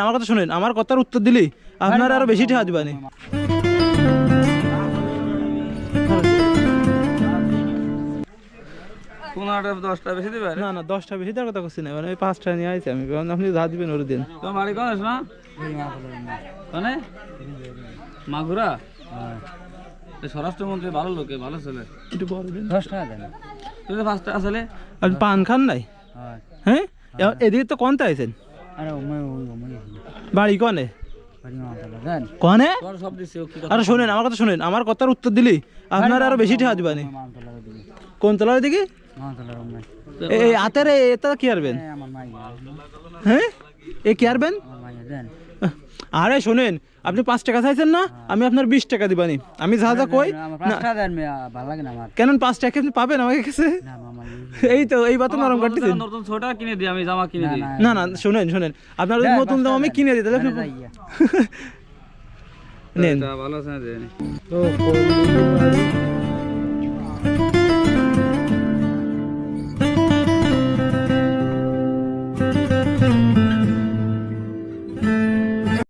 আমার কথা শুনেন, আমার কথার উত্তর দিলি আপনার আরো বেশি টাকা দিবানি। না না 10টা বেশি দেওয়ার কথা করছি না, মানে 5টা নিয়ে আইছি আমি, আপনি যা দিবেন ওর দিন। তোমার বাড়ি কোন না মানে মাগুরা? স্বরাষ্ট্রমন্ত্রী ভালো লোকে, ভালো ছেলে। একটু বড় দিন। 10 টাকা দেন তুমি তো 5 টাকা আসলে। আপনি পান খান নাই? হ্যাঁ এদিকে তো কোনটা আইছেন? বাড়ি কনে কনে? আরে শুনেন আমার কথা শুনেন, আমার কথার উত্তর দিলি আপনার আরো বেশি টাকা দিবানি। কোন তলার দিকে? এই হাতের এটা কি আরবেন? হ্যাঁ এ কি আরবেন? আরে শুনেন, আপনি 5 টাকা চাইছেন না, আমি আপনার 20 টাকা দিবানি। আমি যা যা কই কেন 5 টাকা আপনি পাবেন আমার কাছে? এই তো এই বাত নরম কাটতেছেন। নতুন ছোটা কিনে দিই, আমি জামা কিনে দিই। না না শুনেন শুনেন, আপনার যদি নতুন দাম আমি কিনে দিই তাহলে আপনি নেন। ভালো আছে না?